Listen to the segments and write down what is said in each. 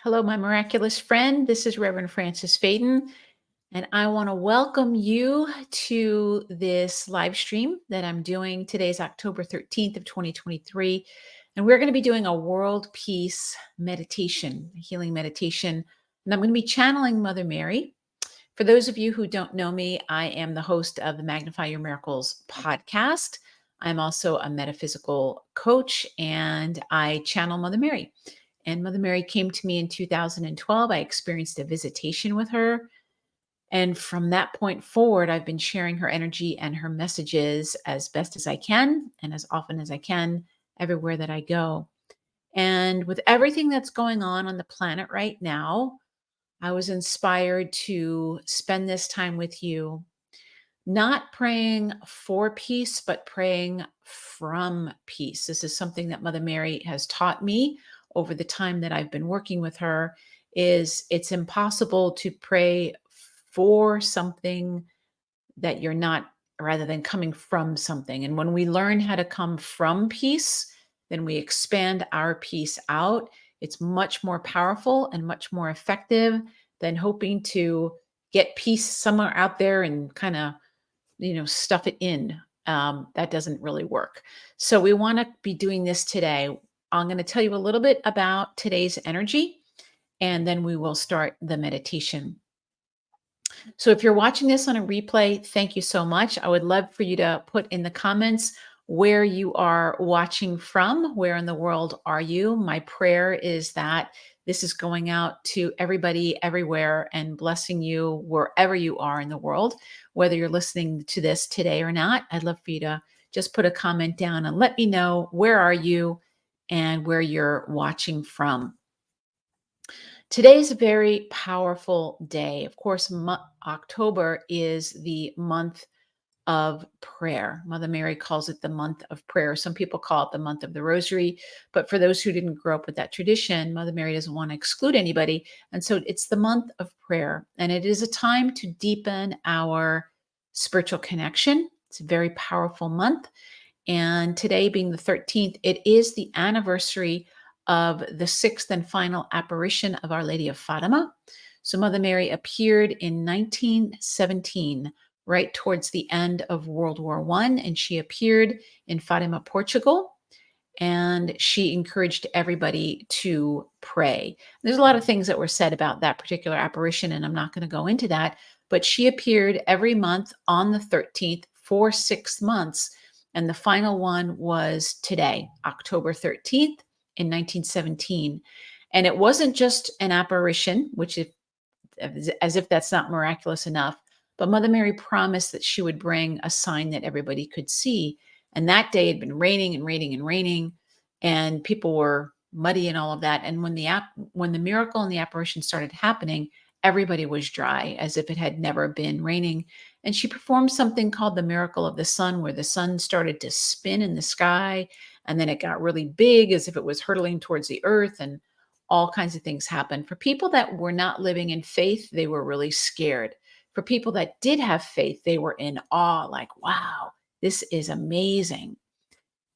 Hello, my miraculous friend. This is Reverend Francis Fayden, and I want to welcome you to this live stream that I'm doing. Today's October 13th of 2023, and we're going to be doing a world peace meditation, a healing meditation, and I'm going to be channeling Mother Mary. For those of you who don't know me, I am the host of the Magnify Your Miracles podcast. I'm also a metaphysical coach, and I channel Mother Mary. And Mother Mary came to me in 2012. I experienced a visitation with her. And from that point forward, I've been sharing her energy and her messages as best as I can and as often as I can everywhere that I go. And with everything that's going on the planet right now, I was inspired to spend this time with you, not praying for peace, but praying from peace. This is something that Mother Mary has taught me over the time that I've been working with her. Is it's impossible to pray for something that you're not, rather than coming from something. And when we learn how to come from peace, then we expand our peace out. It's much more powerful and much more effective than hoping to get peace somewhere out there and kind of stuff it in. That doesn't really work. So we want to be doing this today. I'm going to tell you a little bit about today's energy, and then we will start the meditation. So if you're watching this on a replay, thank you so much. I would love for you to put in the comments where you are watching from. Where in the world are you? My prayer is that this is going out to everybody everywhere and blessing you wherever you are in the world, whether you're listening to this today or not. I'd love for you to just put a comment down and let me know where are you and where you're watching from. Today's a very powerful day. Of course, October is the month of prayer. Mother Mary calls it the month of prayer. Some people call it the month of the rosary. But for those who didn't grow up with that tradition, Mother Mary doesn't want to exclude anybody. And so it's the month of prayer. And it is a time to deepen our spiritual connection. It's a very powerful month. And today, being the 13th, it is the anniversary of the sixth and final apparition of Our Lady of Fatima. So Mother Mary appeared in 1917, right towards the end of World War I, and she appeared in Fatima, Portugal, and she encouraged everybody to pray. There's a lot of things that were said about that particular apparition, and I'm not going to go into that, but she appeared every month on the 13th for 6 months, and the final one was today, October 13th in 1917. And it wasn't just an apparition, which is as if that's not miraculous enough, but Mother Mary promised that she would bring a sign that everybody could see. And that day had been raining and raining and raining, and people were muddy and all of that. And when the miracle and the apparition started happening, everybody was dry, as if it had never been raining. And she performed something called the miracle of the sun, where the sun started to spin in the sky, and then it got really big, as if it was hurtling towards the earth, and all kinds of things happened. For people that were not living in faith, they were really scared. For people that did have faith, they were in awe, like, wow, this is amazing.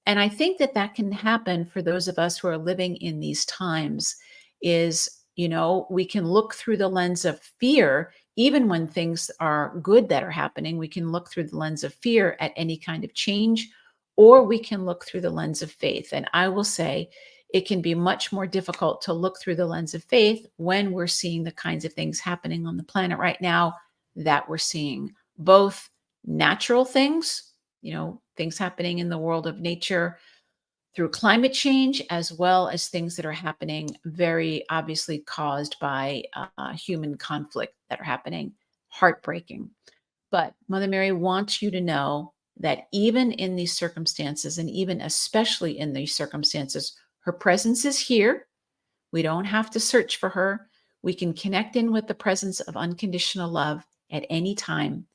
And I think that that can happen for those of us who are living in these times. We can look through the lens of fear. Even when things are good that are happening, we can look through the lens of fear at any kind of change, or we can look through the lens of faith. And I will say it can be much more difficult to look through the lens of faith when we're seeing the kinds of things happening on the planet right now that we're seeing, both natural things, things happening in the world of nature through climate change, as well as things that are happening very obviously caused by human conflict that are happening. Heartbreaking. But Mother Mary wants you to know that even in these circumstances, and even especially in these circumstances, her presence is here. We don't have to search for her. We can connect in with the presence of unconditional love at any time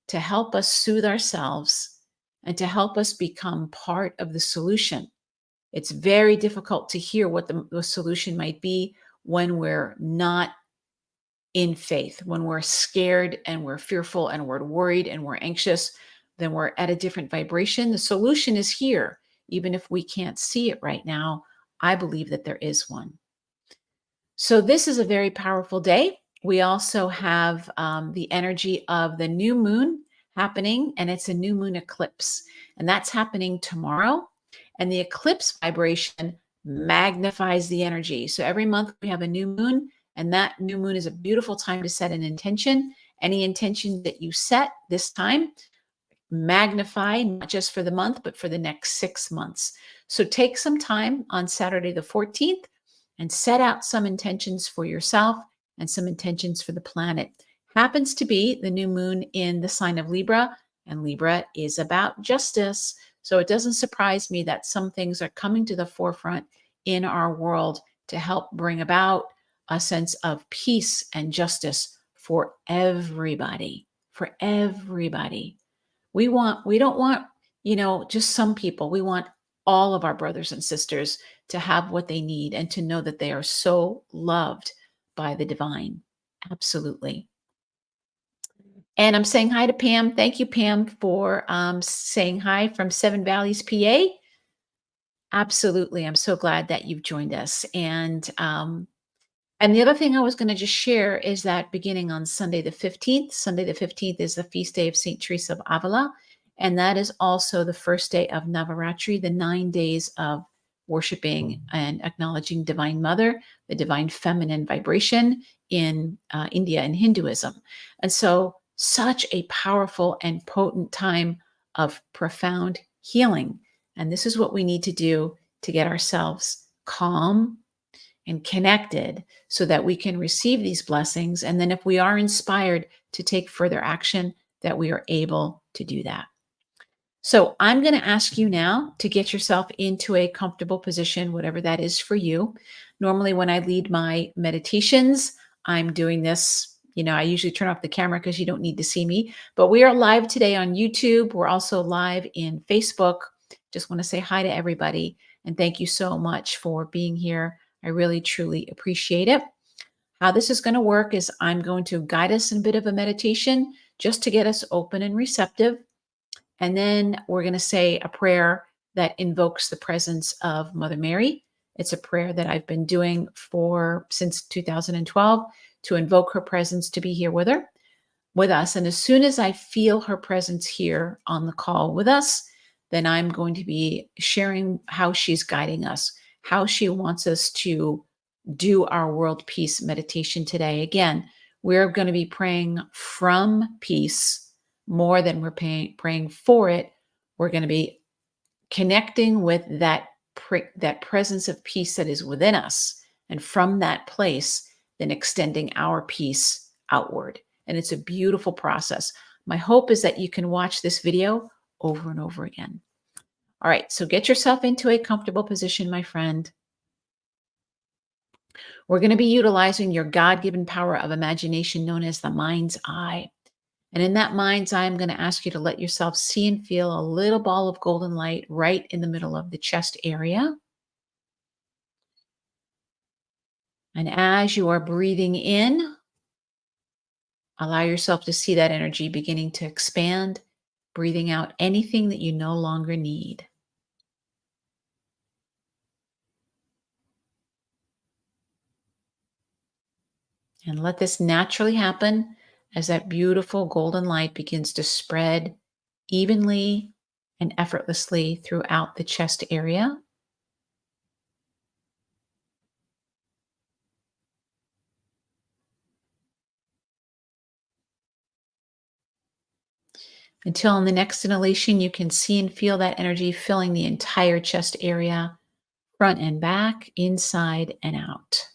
to help us soothe ourselves and to help us become part of the solution. It's very difficult to hear what the solution might be when we're not in faith, when we're scared and we're fearful and we're worried and we're anxious. Then we're at a different vibration. The solution is here. Even if we can't see it right now, I believe that there is one. So, this is a very powerful day. We also have the energy of the new moon happening, and it's a new moon eclipse. And that's happening tomorrow. And the eclipse vibration magnifies the energy. So, every month we have a new moon, and that new moon is a beautiful time to set an intention. Any intention that you set this time, magnify not just for the month, but for the next 6 months. So take some time on Saturday, the 14th, and set out some intentions for yourself and some intentions for the planet. Happens to be the new moon in the sign of Libra, and Libra is about justice. So it doesn't surprise me that some things are coming to the forefront in our world to help bring about a sense of peace and justice for everybody. For everybody. We don't want, just some people. We want all of our brothers and sisters to have what they need and to know that they are so loved by the divine. Absolutely. And I'm saying hi to Pam. Thank you, Pam, for saying hi from Seven Valleys, PA. Absolutely. I'm so glad that you've joined us. And the other thing I was going to just share is that beginning on Sunday the 15th is the feast day of St. Teresa of Avila. And that is also the first day of Navaratri, the 9 days of worshiping and acknowledging Divine Mother, the divine feminine vibration in India and Hinduism. And so, such a powerful and potent time of profound healing. And this is what we need to do to get ourselves calm and connected so that we can receive these blessings. And then, if we are inspired to take further action, that we are able to do that. So, I'm going to ask you now to get yourself into a comfortable position, whatever that is for you. Normally, when I lead my meditations, I'm doing this. I usually turn off the camera because you don't need to see me. But we are live today on YouTube. We're also live in Facebook. Just want to say hi to everybody. And thank you so much for being here. I really, truly appreciate it. How this is going to work is I'm going to guide us in a bit of a meditation just to get us open and receptive. And then we're going to say a prayer that invokes the presence of Mother Mary. It's a prayer that I've been doing since 2012 to invoke her presence to be here with us. And as soon as I feel her presence here on the call with us, then I'm going to be sharing how she's guiding us, how she wants us to do our world peace meditation today. Again, we're going to be praying from peace more than we're praying for it. We're going to be connecting with that presence of peace that is within us. And from that place, then extending our peace outward. And it's a beautiful process. My hope is that you can watch this video over and over again. All right, so get yourself into a comfortable position, my friend. We're going to be utilizing your God-given power of imagination known as the mind's eye. And in that mind's eye, I'm going to ask you to let yourself see and feel a little ball of golden light right in the middle of the chest area. And as you are breathing in, allow yourself to see that energy beginning to expand, breathing out anything that you no longer need. And let this naturally happen as that beautiful golden light begins to spread evenly and effortlessly throughout the chest area. Until in the next inhalation, you can see and feel that energy filling the entire chest area, front and back, inside and out.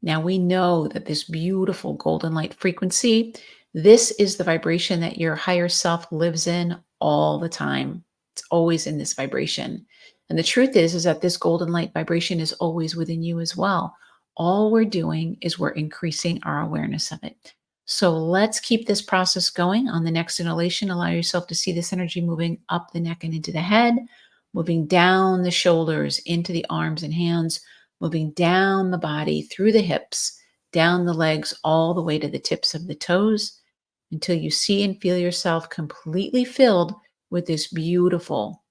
Now we know that this beautiful golden light frequency, this is the vibration that your higher self lives in all the time. It's always in this vibration. And the truth is that this golden light vibration is always within you as well. All we're doing is we're increasing our awareness of it. So let's keep this process going. On the next inhalation, allow yourself to see this energy moving up the neck and into the head, moving down the shoulders, into the arms and hands, moving down the body, through the hips, down the legs, all the way to the tips of the toes until you see and feel yourself completely filled with this beautiful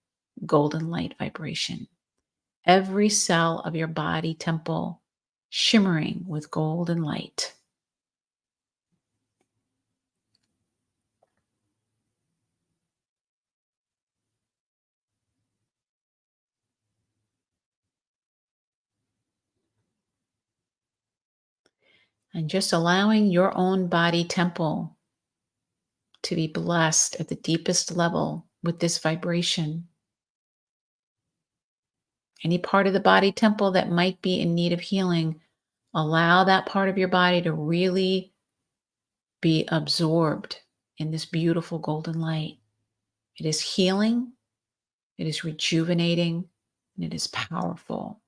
golden light vibration. Every cell of your body temple shimmering with golden light. And just allowing your own body temple to be blessed at the deepest level with this vibration. Any part of the body temple that might be in need of healing, allow that part of your body to really be absorbed in this beautiful golden light. It is healing, it is rejuvenating, and it is powerful.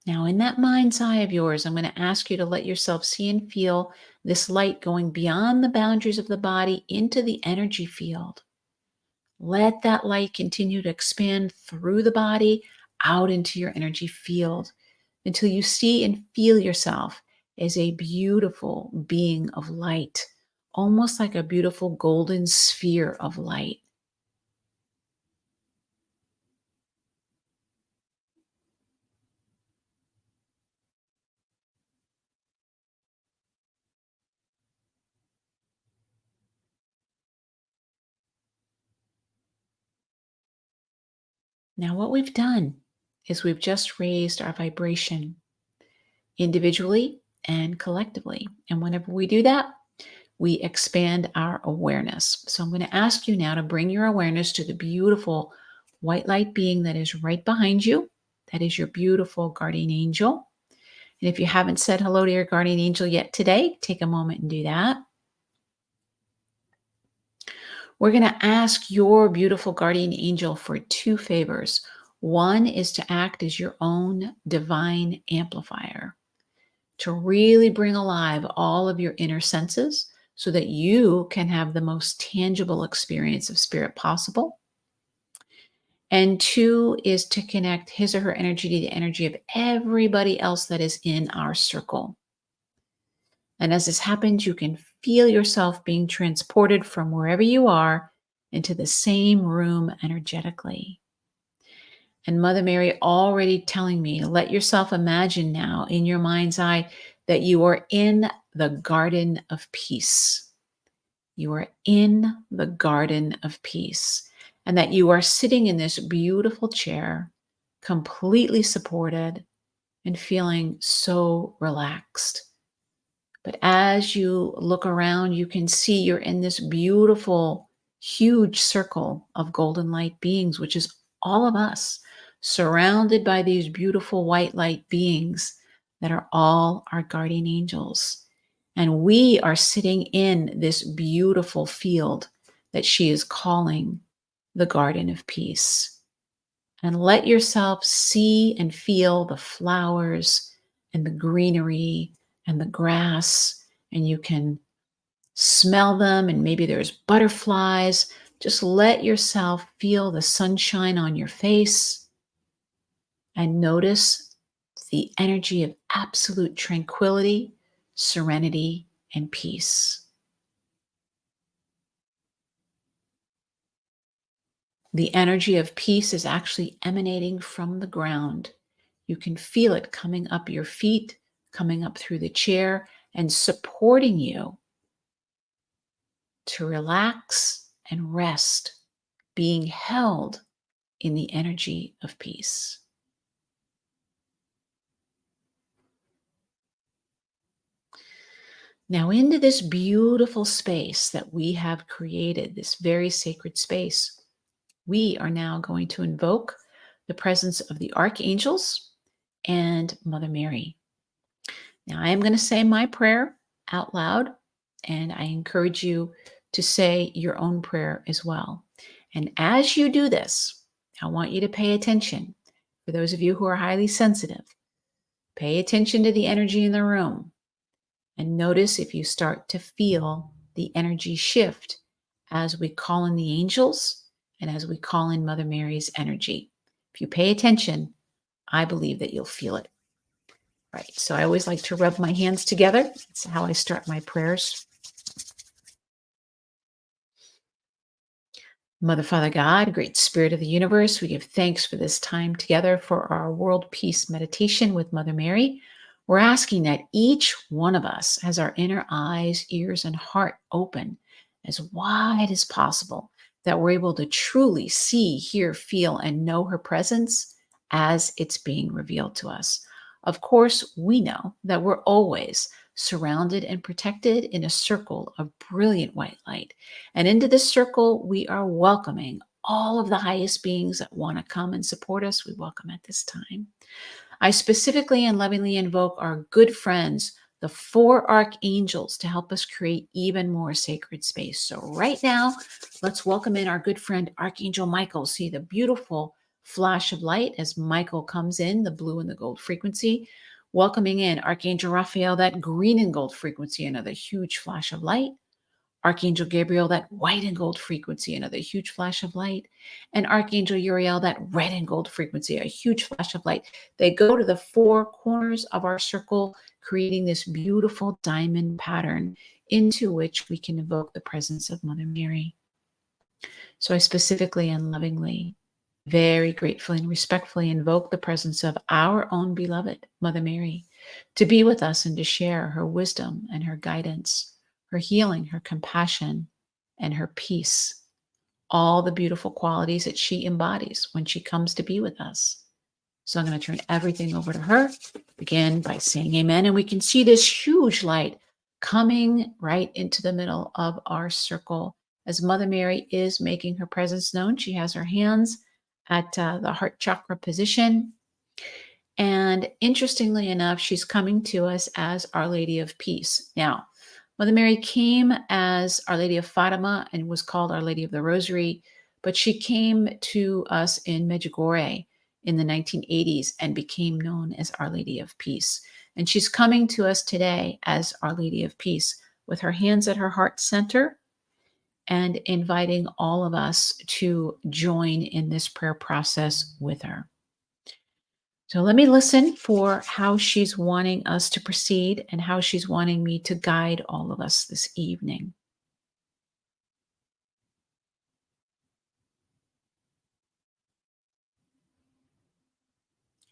Now, in that mind's eye of yours, I'm going to ask you to let yourself see and feel this light going beyond the boundaries of the body into the energy field. Let that light continue to expand through the body out into your energy field until you see and feel yourself as a beautiful being of light, almost like a beautiful golden sphere of light. Now, what we've done is we've just raised our vibration individually and collectively. And whenever we do that, we expand our awareness. So I'm going to ask you now to bring your awareness to the beautiful white light being that is right behind you. That is your beautiful guardian angel. And if you haven't said hello to your guardian angel yet today, take a moment and do that. We're going to ask your beautiful guardian angel for two favors. One is to act as your own divine amplifier, to really bring alive all of your inner senses so that you can have the most tangible experience of spirit possible. And two is to connect his or her energy to the energy of everybody else that is in our circle. And as this happens, you can feel yourself being transported from wherever you are into the same room energetically. And Mother Mary already telling me, let yourself imagine now in your mind's eye that you are in the garden of peace. You are in the garden of peace, and that you are sitting in this beautiful chair, completely supported and feeling so relaxed. But as you look around, you can see you're in this beautiful, huge circle of golden light beings, which is all of us, surrounded by these beautiful white light beings that are all our guardian angels. And we are sitting in this beautiful field that she is calling the Garden of Peace. And let yourself see and feel the flowers and the greenery and the grass, and you can smell them, and maybe there's butterflies. Just let yourself feel the sunshine on your face and notice the energy of absolute tranquility, serenity, and peace. The energy of peace is actually emanating from the ground. You can feel it coming up your feet, coming up through the chair, and supporting you to relax and rest, being held in the energy of peace. Now, into this beautiful space that we have created, this very sacred space, we are now going to invoke the presence of the archangels and Mother Mary. Now, I am going to say my prayer out loud, and I encourage you to say your own prayer as well. And as you do this, I want you to pay attention. For those of you who are highly sensitive, pay attention to the energy in the room and notice if you start to feel the energy shift as we call in the angels and as we call in Mother Mary's energy. If you pay attention, I believe that you'll feel it. Right. So I always like to rub my hands together. That's how I start my prayers. Mother, Father, God, great spirit of the universe, we give thanks for this time together for our world peace meditation with Mother Mary. We're asking that each one of us has our inner eyes, ears, and heart open as wide as possible, that we're able to truly see, hear, feel, and know her presence as it's being revealed to us. Of course, we know that we're always surrounded and protected in a circle of brilliant white light. And into this circle, we are welcoming all of the highest beings that want to come and support us. We welcome at this time. I specifically and lovingly invoke our good friends, the four archangels, to help us create even more sacred space. So, right now, let's welcome in our good friend, Archangel Michael. See the beautiful flash of light as Michael comes in, the blue and the gold frequency. Welcoming in Archangel Raphael, that green and gold frequency, another huge flash of light. Archangel Gabriel, that white and gold frequency, another huge flash of light. And Archangel Uriel, that red and gold frequency, a huge flash of light. They go to the four corners of our circle, creating this beautiful diamond pattern into which we can evoke the presence of Mother Mary. So I specifically and lovingly, very gratefully and respectfully invoke the presence of our own beloved Mother Mary to be with us and to share her wisdom and her guidance, her healing, her compassion, and her peace, all the beautiful qualities that she embodies when she comes to be with us. So I'm going to turn everything over to her, begin by saying amen. And we can see this huge light coming right into the middle of our circle as Mother Mary is making her presence known. She has her hands at the heart chakra position. And interestingly enough, she's coming to us as Our Lady of Peace. Now, Mother Mary came as Our Lady of Fatima and was called Our Lady of the Rosary, but she came to us in Medjugorje in the 1980s and became known as Our Lady of Peace. And she's coming to us today as Our Lady of Peace with her hands at her heart center and inviting all of us to join in this prayer process with her. So let me listen for how she's wanting us to proceed and how she's wanting me to guide all of us this evening.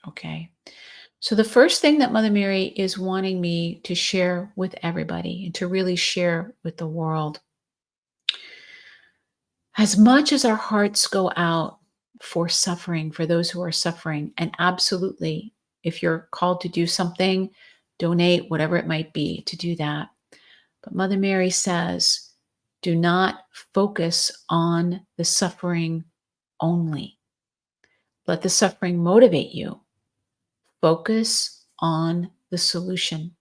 Okay. So the first thing that Mother Mary is wanting me to share with everybody and to really share with the world, as much as our hearts go out for suffering, for those who are suffering, and absolutely, if you're called to do something, donate, whatever it might be, to do that. But Mother Mary says, do not focus on the suffering only. Let the suffering motivate you. Focus on the solution.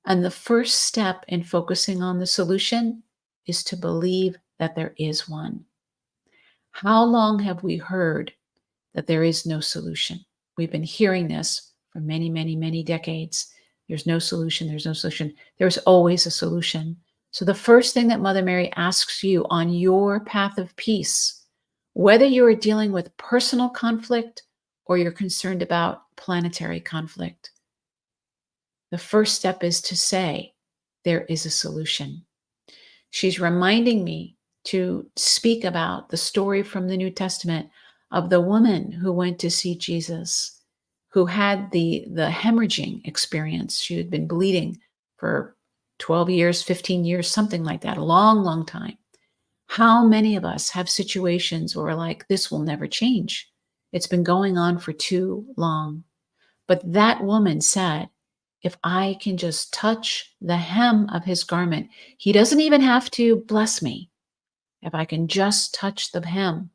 And the first step in focusing on the solution is to believe that there is one. How long have we heard that there is no solution? We've been hearing this for many, many, many decades. There's no solution. There's no solution. There's always a solution. So the first thing that Mother Mary asks you on your path of peace, whether you are dealing with personal conflict or you're concerned about planetary conflict, the first step is to say, there is a solution. She's reminding me to speak about the story from the New Testament of the woman who went to see Jesus, who had the hemorrhaging experience. She had been bleeding for 12 years, 15 years, something like that, a long, long time. How many of us have situations where we're like, this will never change? It's been going on for too long. But that woman said, if I can just touch the hem of his garment, he doesn't even have to bless me. If I can just touch the hem,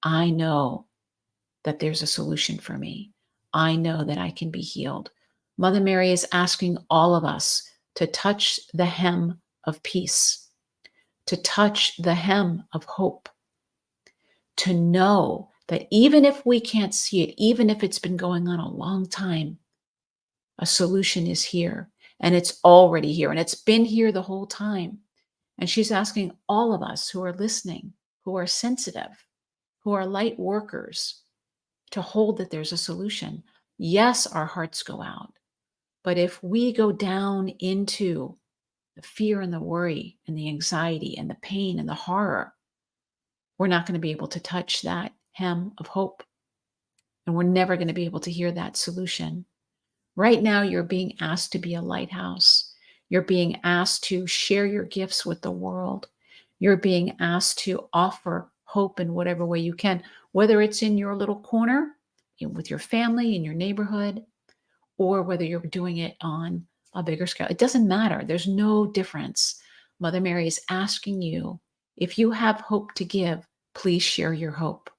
I know that there's a solution for me. I know that I can be healed. Mother Mary is asking all of us to touch the hem of peace, to touch the hem of hope, to know that even if we can't see it, even if it's been going on a long time, a solution is here, and it's already here, and it's been here the whole time. And she's asking all of us who are listening, who are sensitive, who are light workers, to hold that there's a solution. Yes, our hearts go out. But if we go down into the fear and the worry and the anxiety and the pain and the horror, we're not going to be able to touch that hem of hope. And we're never going to be able to hear that solution. Right now, you're being asked to be a lighthouse. You're being asked to share your gifts with the world. You're being asked to offer hope in whatever way you can, whether it's in your little corner, with your family, in your neighborhood, or whether you're doing it on a bigger scale. It doesn't matter. There's no difference. Mother Mary is asking you, if you have hope to give, please share your hope.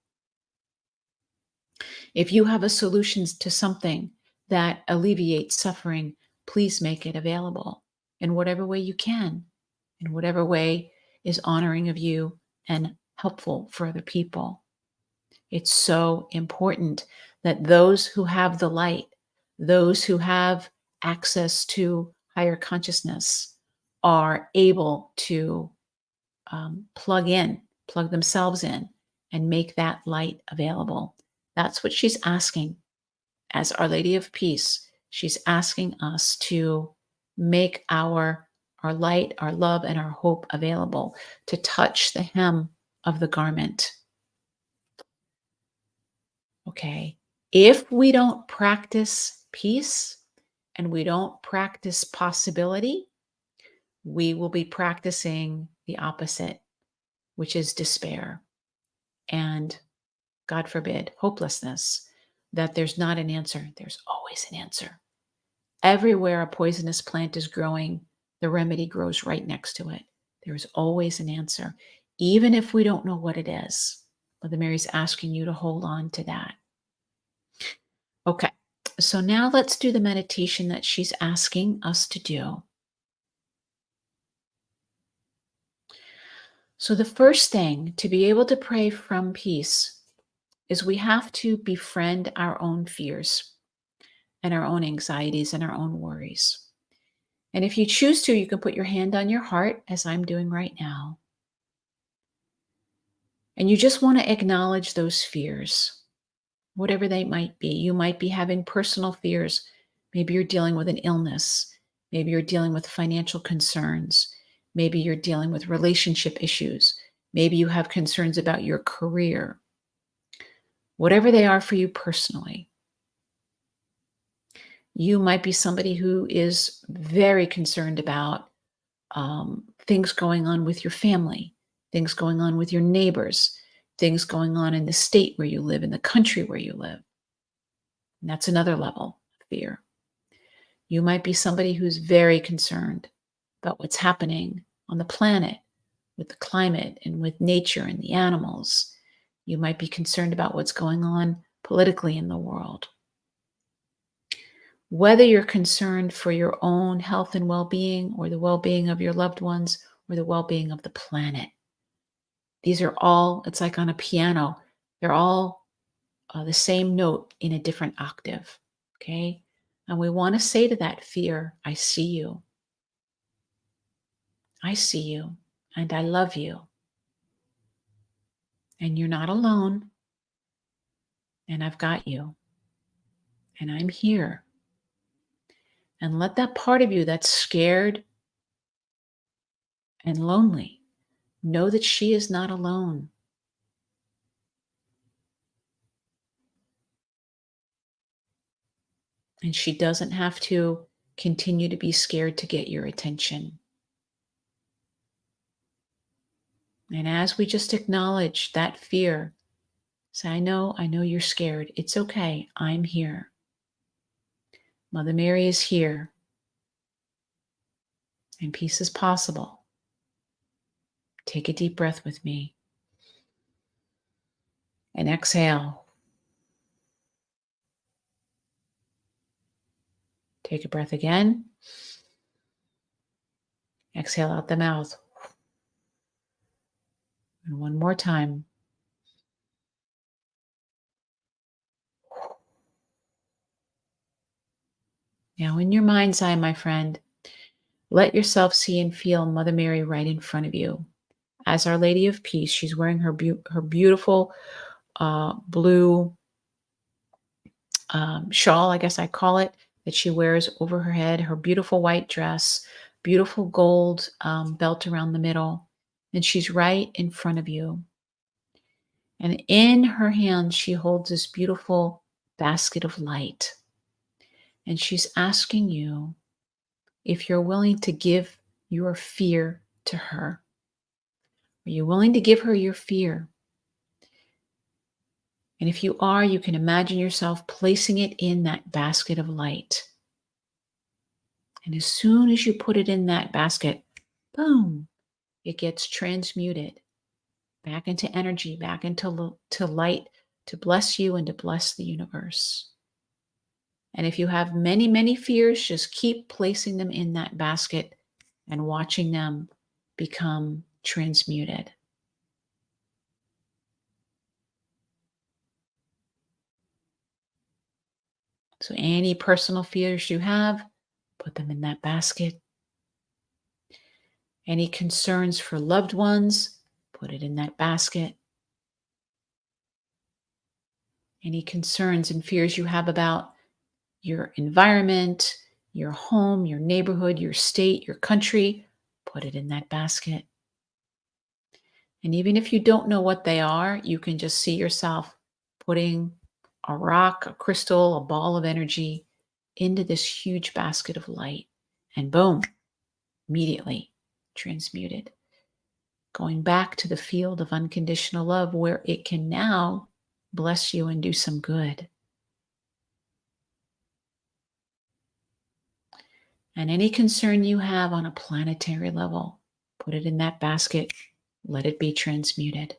If you have a solution to something that alleviates suffering, please make it available in whatever way you can, in whatever way is honoring of you and helpful for other people. It's so important that those who have the light, those who have access to higher consciousness, are able to plug themselves in, and make that light available. That's what she's asking. As Our Lady of Peace, she's asking us to make our light, our love, and our hope available, to touch the hem of the garment. Okay. If we don't practice peace and we don't practice possibility, we will be practicing the opposite, which is despair and, God forbid, hopelessness, that there's not an answer. There's always an answer. Everywhere a poisonous plant is growing, the remedy grows right next to it. There is always an answer, even if we don't know what it is. Mother Mary's asking you to hold on to that. Okay, so now let's do the meditation that she's asking us to do. So, the first thing to be able to pray from peace is we have to befriend our own fears and our own anxieties and our own worries. And if you choose to, you can put your hand on your heart, as I'm doing right now. And you just want to acknowledge those fears, whatever they might be. You might be having personal fears. Maybe you're dealing with an illness. Maybe you're dealing with financial concerns. Maybe you're dealing with relationship issues. Maybe you have concerns about your career. Whatever they are for you personally. You might be somebody who is very concerned about things going on with your family, things going on with your neighbors, things going on in the state where you live, in the country where you live. And that's another level of fear. You might be somebody who's very concerned about what's happening on the planet, with the climate and with nature and the animals. You might be concerned about what's going on politically in the world. Whether you're concerned for your own health and well-being, or the well-being of your loved ones, or the well-being of the planet. These are all, it's like on a piano, they're all the same note in a different octave, okay? And we want to say to that fear, I see you. I see you, and I love you. And you're not alone, and I've got you, and I'm here. And let that part of you that's scared and lonely know that she is not alone. And she doesn't have to continue to be scared to get your attention. And as we just acknowledge that fear, say, I know you're scared. It's okay. I'm here. Mother Mary is here. And peace is possible. Take a deep breath with me. And exhale. Take a breath again. Exhale out the mouth. And one more time. Now, in your mind's eye, my friend, Let yourself see and feel Mother Mary right in front of you. As Our Lady of Peace, she's wearing her beautiful blue shawl, I guess I call it, that she wears over her head, her beautiful white dress, beautiful gold belt around the middle. And she's right in front of you. And in her hand, she holds this beautiful basket of light. And she's asking you if you're willing to give your fear to her. Are you willing to give her your fear? And if you are, you can imagine yourself placing it in that basket of light. And as soon as you put it in that basket, boom, it gets transmuted back into energy, back into to light, to bless you and to bless the universe. And if you have many, many fears, just keep placing them in that basket and watching them become transmuted. So any personal fears you have, put them in that basket. Any concerns for loved ones, put it in that basket. Any concerns and fears you have about your environment, your home, your neighborhood, your state, your country, put it in that basket. And even if you don't know what they are, you can just see yourself putting a rock, a crystal, a ball of energy into this huge basket of light. And boom, immediately transmuted. Going back to the field of unconditional love where it can now bless you and do some good. And any concern you have on a planetary level, put it in that basket, let it be transmuted.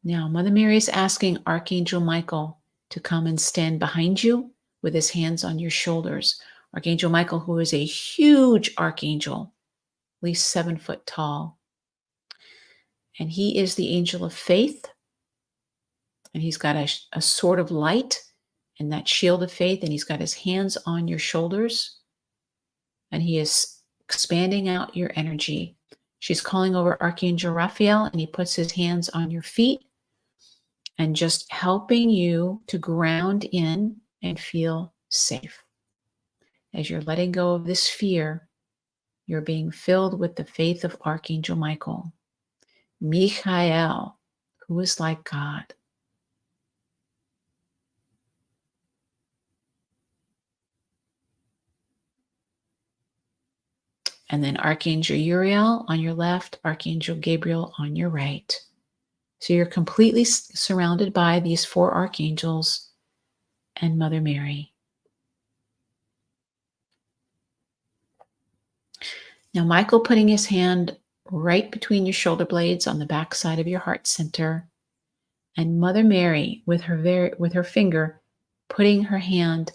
Now, Mother Mary is asking Archangel Michael to come and stand behind you with his hands on your shoulders. Archangel Michael, who is a huge archangel, at least 7 foot tall. And he is the angel of faith. And he's got a sword of light and that shield of faith. And he's got his hands on your shoulders. And he is expanding out your energy. She's calling over Archangel Raphael, and he puts his hands on your feet and just helping you to ground in and feel safe. As you're letting go of this fear, you're being filled with the faith of Archangel Michael, Michael, who is like God. And then Archangel Uriel on your left, Archangel Gabriel on your right. So you're completely surrounded by these 4 archangels and Mother Mary. Now, Michael putting his hand right between your shoulder blades on the back side of your heart center, and Mother Mary with her finger putting her hand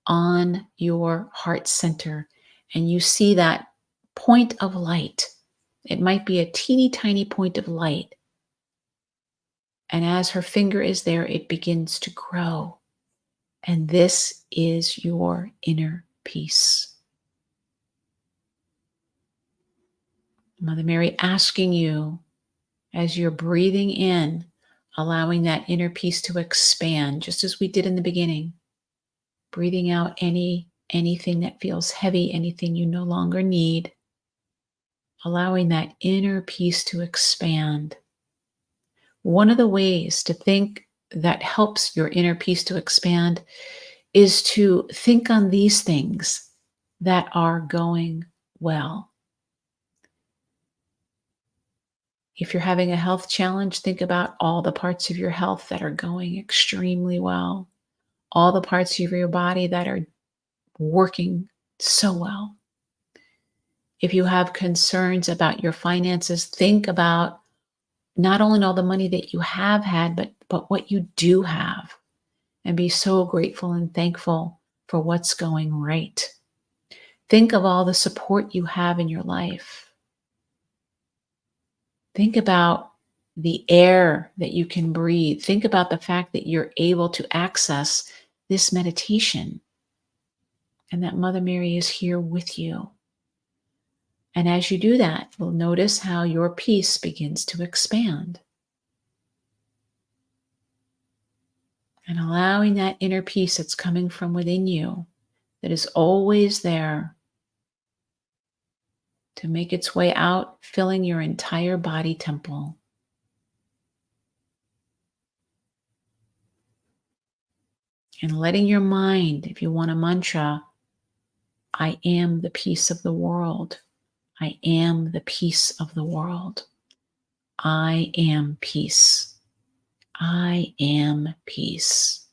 on your heart center, and you see that point of light. It might be a teeny tiny point of light. And as her finger is there, it begins to grow. And this is your inner peace. Mother Mary asking you, as you're breathing in, allowing that inner peace to expand, just as we did in the beginning, breathing out anything that feels heavy, anything you no longer need, allowing that inner peace to expand. One of the ways to think that helps your inner peace to expand is to think on these things that are going well. If you're having a health challenge, think about all the parts of your health that are going extremely well, all the parts of your body that are working so well. If you have concerns about your finances, think about not only all the money that you have had, but what you do have, and be so grateful and thankful for what's going right. Think of all the support you have in your life. Think about the air that you can breathe. Think about the fact that you're able to access this meditation and that Mother Mary is here with you. And as you do that, you'll notice how your peace begins to expand. And allowing that inner peace that's coming from within you, that is always there, to make its way out, filling your entire body temple. And letting your mind, if you want a mantra, I am the peace of the world. I am the peace of the world. I am peace. I am peace.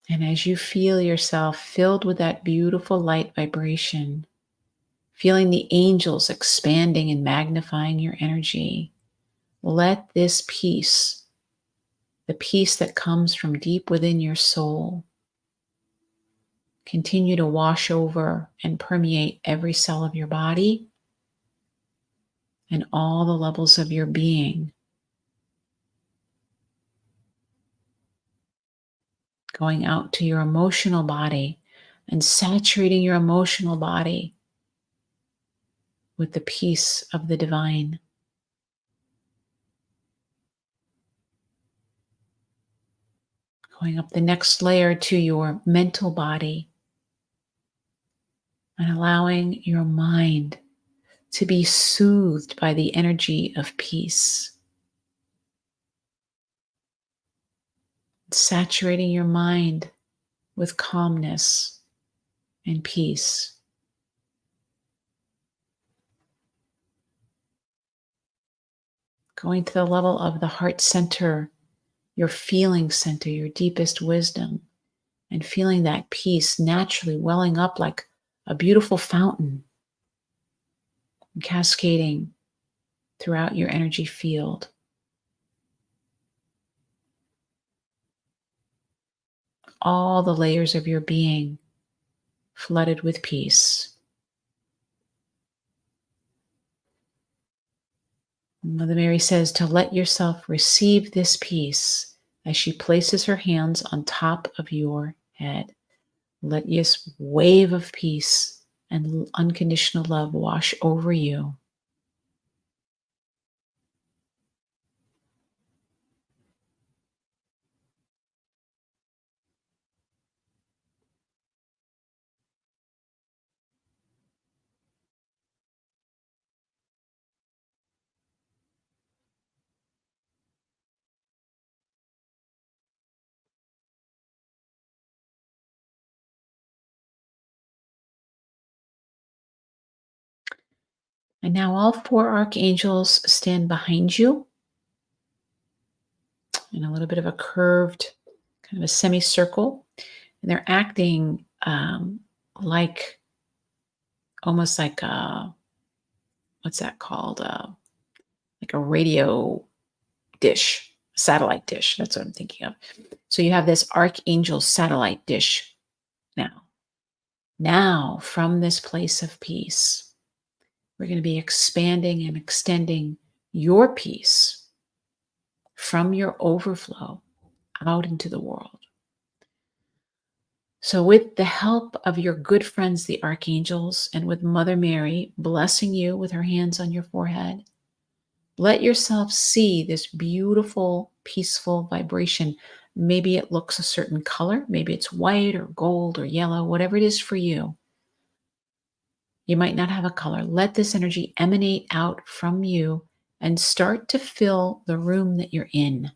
And as you feel yourself filled with that beautiful light vibration, feeling the angels expanding and magnifying your energy, let this peace, the peace that comes from deep within your soul, continue to wash over and permeate every cell of your body and all the levels of your being, going out to your emotional body and saturating your emotional body with the peace of the divine. Going up the next layer to your mental body and allowing your mind to be soothed by the energy of peace. Saturating your mind with calmness and peace. Going to the level of the heart center, your feeling center, your deepest wisdom, and feeling that peace naturally welling up like a beautiful fountain and cascading throughout your energy field. All the layers of your being flooded with peace. Mother Mary says to let yourself receive this peace as she places her hands on top of your head. Let this wave of peace and unconditional love wash over you. And now all four archangels stand behind you in a little bit of a curved, kind of a semicircle. And they're acting like almost like what's that called? Like a radio dish, satellite dish. That's what I'm thinking of. So you have this archangel satellite dish now. Now, from this place of peace, we're going to be expanding and extending your peace from your overflow out into the world. So, with the help of your good friends, the archangels, and with Mother Mary blessing you with her hands on your forehead, let yourself see this beautiful, peaceful vibration. Maybe it looks a certain color. Maybe it's white or gold or yellow, whatever it is for you. You might not have a color. Let this energy emanate out from you and start to fill the room that you're in.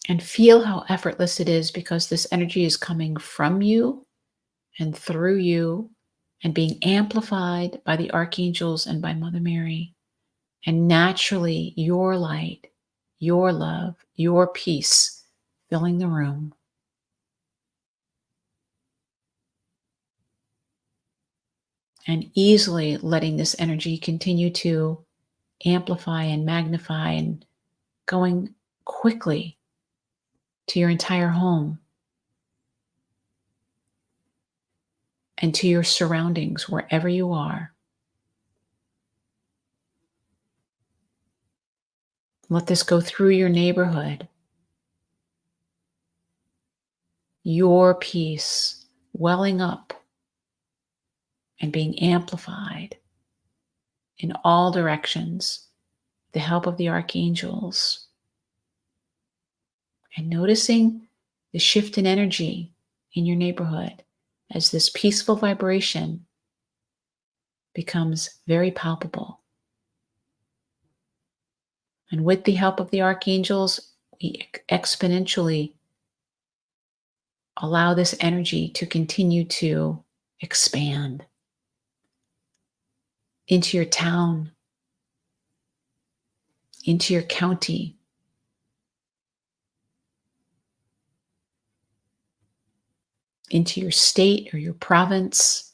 And feel how effortless it is because this energy is coming from you and through you and being amplified by the archangels and by Mother Mary. And naturally, your light, your love, your peace filling the room. And easily letting this energy continue to amplify and magnify and going quickly to your entire home and to your surroundings, wherever you are. Let this go through your neighborhood, your peace welling up and being amplified in all directions, the help of the archangels, and noticing the shift in energy in your neighborhood as this peaceful vibration becomes very palpable. And with the help of the archangels, we exponentially allow this energy to continue to expand into your town, into your county, into your state or your province,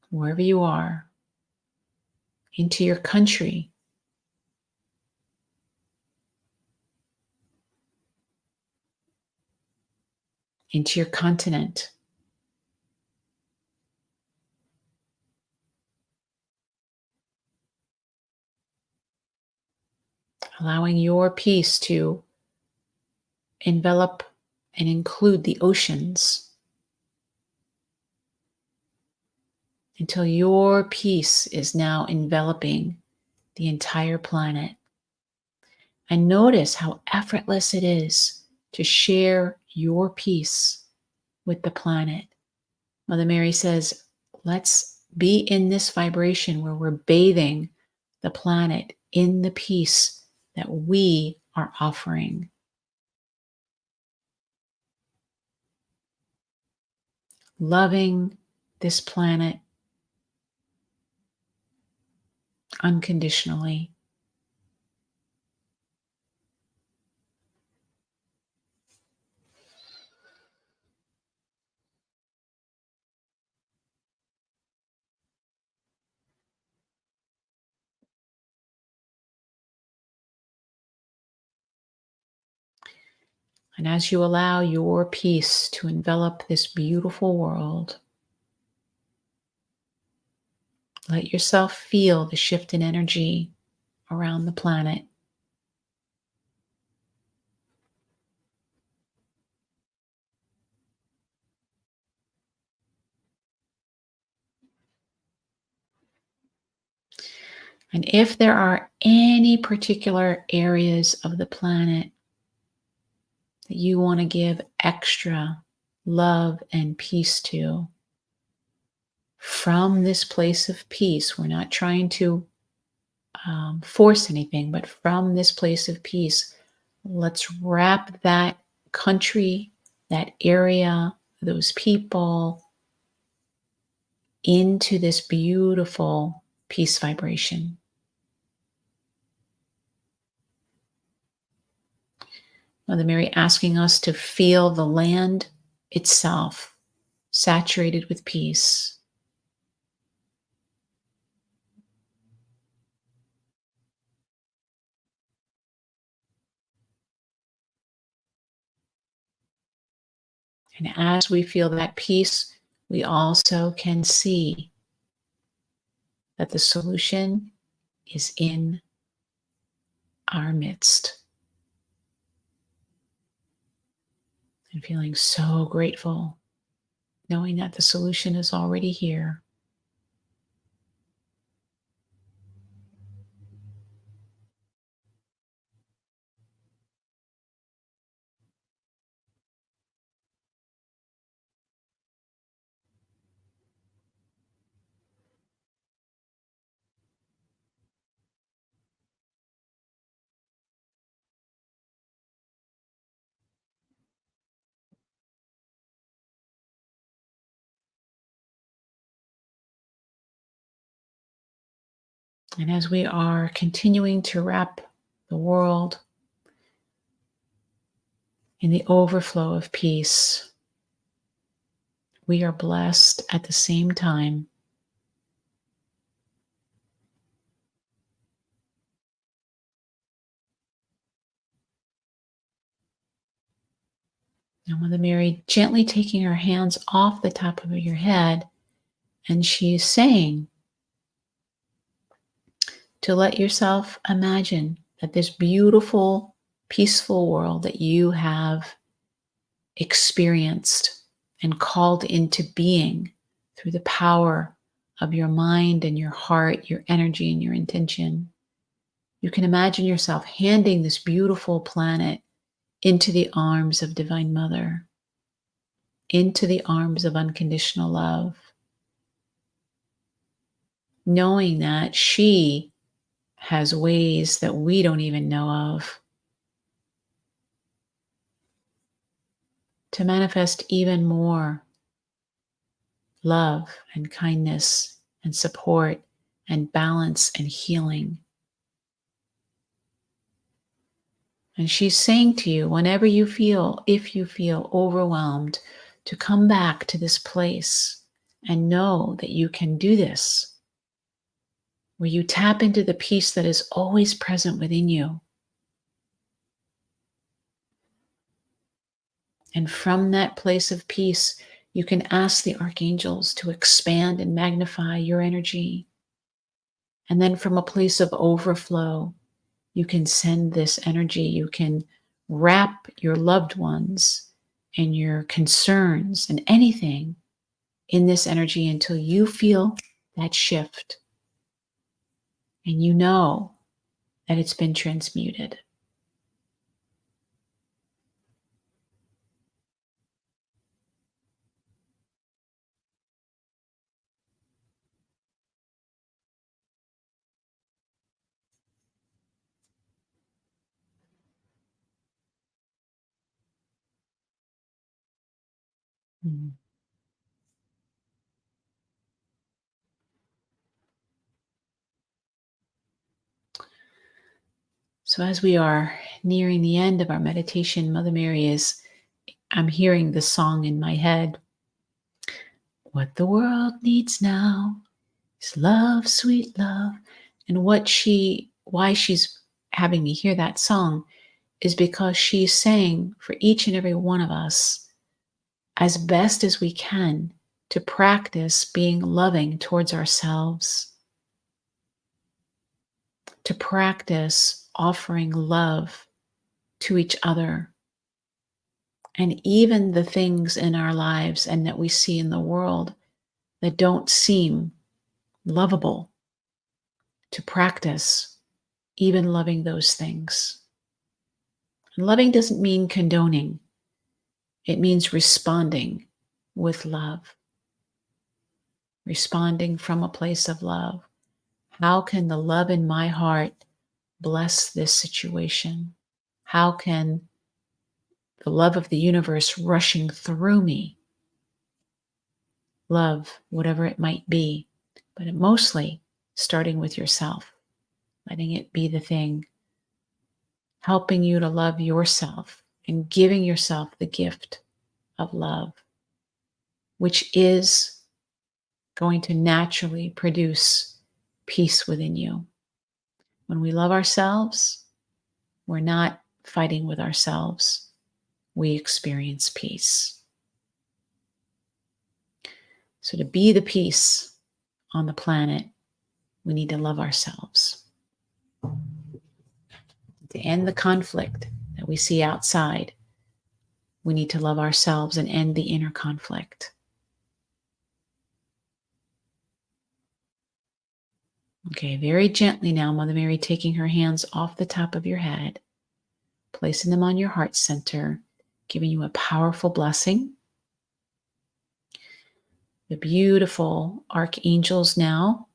wherever you are, into your country, into your continent. Allowing your peace to envelop and include the oceans until your peace is now enveloping the entire planet. And notice how effortless it is to share your peace with the planet. Mother Mary says, let's be in this vibration where we're bathing the planet in the peace that we are offering. Loving this planet unconditionally. And as you allow your peace to envelop this beautiful world, let yourself feel the shift in energy around the planet. And if there are any particular areas of the planet that you want to give extra love and peace to, from this place of peace, we're not trying to force anything, but from this place of peace, let's wrap that country, that area, those people into this beautiful peace vibration. Mother Mary asking us to feel the land itself saturated with peace. And as we feel that peace, we also can see that the solution is in our midst. And feeling so grateful, knowing that the solution is already here. And as we are continuing to wrap the world in the overflow of peace, we are blessed at the same time Now, Mother Mary gently taking her hands off the top of your head, and she's saying to let yourself imagine that this beautiful, peaceful world that you have experienced and called into being through the power of your mind and your heart, your energy and your intention. You can imagine yourself handing this beautiful planet into the arms of Divine Mother, into the arms of unconditional love, knowing that she has ways that we don't even know of to manifest even more love and kindness and support and balance and healing. And she's saying to you, whenever you feel, if you feel overwhelmed, to come back to this place and know that you can do this, where you tap into the peace that is always present within you. And from that place of peace, you can ask the archangels to expand and magnify your energy. And then from a place of overflow, you can send this energy. You can wrap your loved ones and your concerns and anything in this energy until you feel that shift. And you know that it's been transmuted. Mm. So as we are nearing the end of our meditation, Mother Mary I'm hearing the song in my head. What the world needs now is love, sweet love. And why she's having me hear that song is because she's saying for each and every one of us, as best as we can, to practice being loving towards ourselves, to practice offering love to each other, and even the things in our lives and that we see in the world that don't seem lovable, to practice even loving those things. And loving doesn't mean condoning. It means responding with love, responding from a place of love. How can the love in my heart bless this situation? How can the love of the universe rushing through me love whatever it might be? But mostly starting with yourself, letting it be the thing, helping you to love yourself and giving yourself the gift of love, which is going to naturally produce peace within you. When we love ourselves, we're not fighting with ourselves. We experience peace. So to be the peace on the planet, we need to love ourselves. To end the conflict that we see outside, we need to love ourselves and end the inner conflict. Okay, very gently now, Mother Mary taking her hands off the top of your head, placing them on your heart center, giving you a powerful blessing. The beautiful archangels now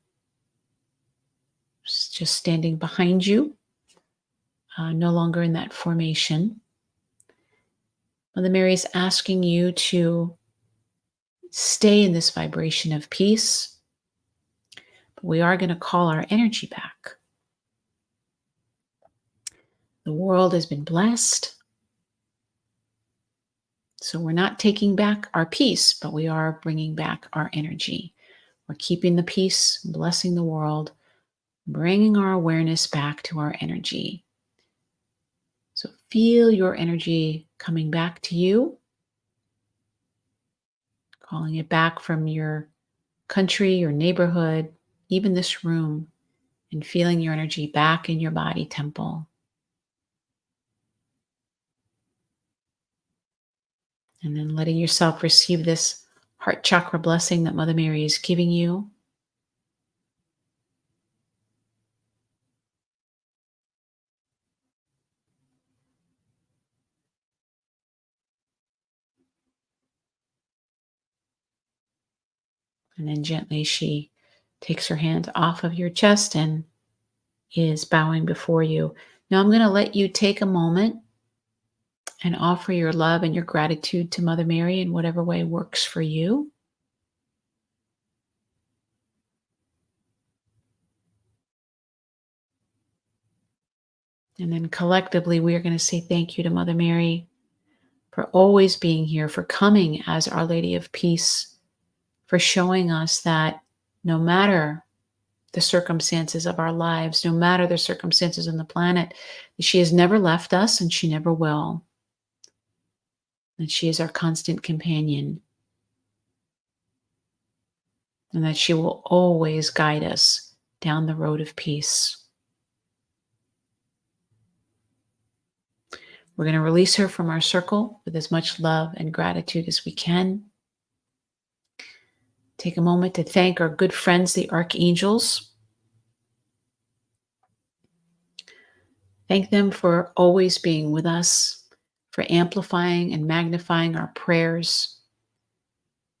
just standing behind you, no longer in that formation. Mother Mary is asking you to stay in this vibration of peace, but we are going to call our energy back. The world has been blessed, so we're not taking back our peace, but we are bringing back our energy. We're keeping the peace, blessing the world, bringing our awareness back to our energy. So feel your energy coming back to you. calling it back from your country, your neighborhood, even this room, and feeling your energy back in your body temple. And then letting yourself receive this heart chakra blessing that Mother Mary is giving you. And then gently she takes her hand off of your chest and is bowing before you. Now I'm going to let you take a moment and offer your love and your gratitude to Mother Mary in whatever way works for you. And then collectively, we are going to say thank you to Mother Mary for always being here, for coming as Our Lady of Peace, for showing us that no matter the circumstances of our lives, no matter the circumstances on the planet, she has never left us and she never will. That she is our constant companion and that she will always guide us down the road of peace. We're going to release her from our circle with as much love and gratitude as we can. Take a moment to thank our good friends, the archangels. Thank them for always being with us, for amplifying and magnifying our prayers,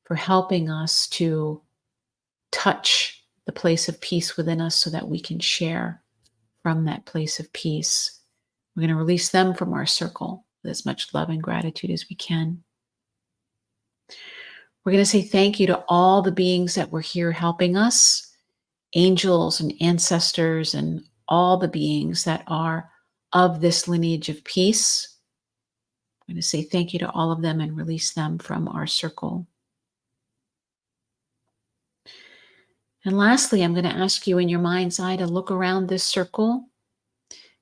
for helping us to touch the place of peace within us so that we can share from that place of peace. We're going to release them from our circle with as much love and gratitude as we can. We're going to say thank you to all the beings that were here helping us, angels and ancestors and all the beings that are of this lineage of peace. I'm going to say thank you to all of them and release them from our circle. And lastly, I'm going to ask you in your mind's eye to look around this circle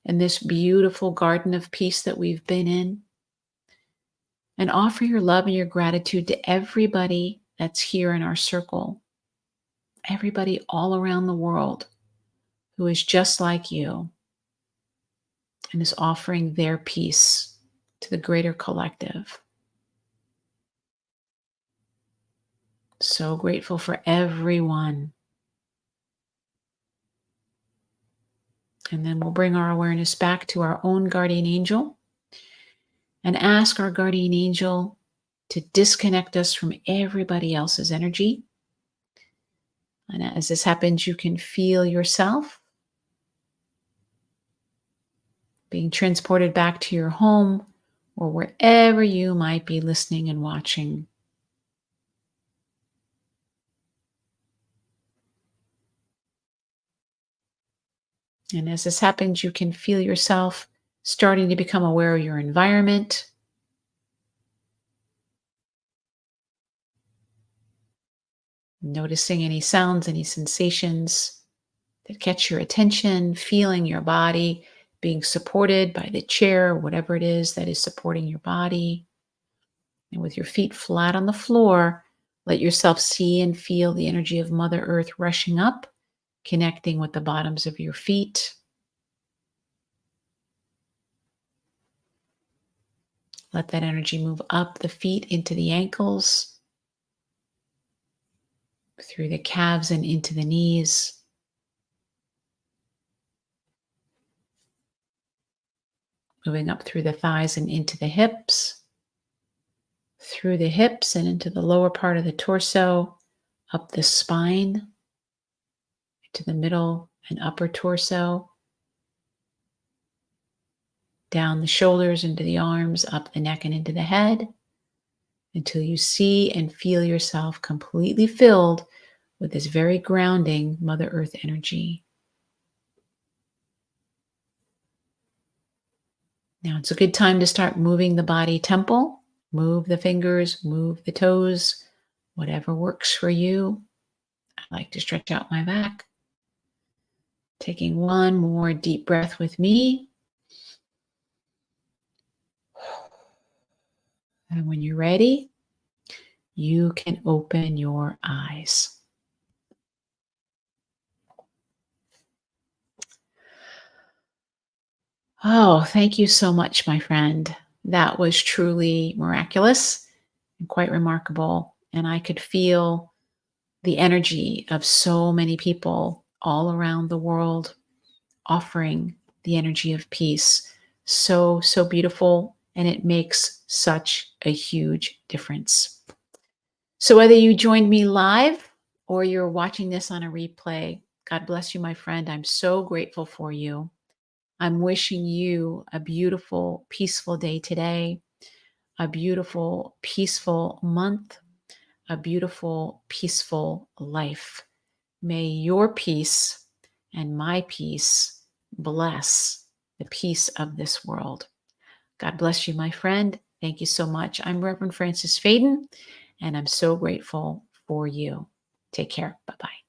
and this beautiful garden of peace that we've been in and offer your love and your gratitude to everybody that's here in our circle, everybody all around the world who is just like you and is offering their peace to the greater collective. So grateful for everyone. And then we'll bring our awareness back to our own guardian angel and ask our guardian angel to disconnect us from everybody else's energy. And as this happens, you can feel yourself being transported back to your home or wherever you might be listening and watching. And as this happens, you can feel yourself starting to become aware of your environment. Noticing any sounds, any sensations that catch your attention, feeling your body being supported by the chair, whatever it is that is supporting your body. And with your feet flat on the floor, let yourself see and feel the energy of Mother Earth rushing up, connecting with the bottoms of your feet. Let that energy move up the feet into the ankles, through the calves and into the knees. Moving up through the thighs and into the hips, through the hips and into the lower part of the torso, up the spine, into the middle and upper torso, down the shoulders into the arms, up the neck and into the head, until you see and feel yourself completely filled with this very grounding Mother Earth energy. Now it's a good time to start moving the body temple. Move the fingers, move the toes, whatever works for you. I like to stretch out my back. Taking one more deep breath with me. And when you're ready, you can open your eyes. Oh, thank you so much, my friend. That was truly miraculous and quite remarkable. And I could feel the energy of so many people all around the world offering the energy of peace. So, so beautiful. And it makes such a huge difference. So, whether you joined me live or you're watching this on a replay, God bless you, my friend. I'm so grateful for you. I'm wishing you a beautiful, peaceful day today, a beautiful, peaceful month, a beautiful, peaceful life. May your peace and my peace bless the peace of this world. God bless you, my friend. Thank you so much. I'm Reverend Francis Fayden, and I'm so grateful for you. Take care. Bye bye.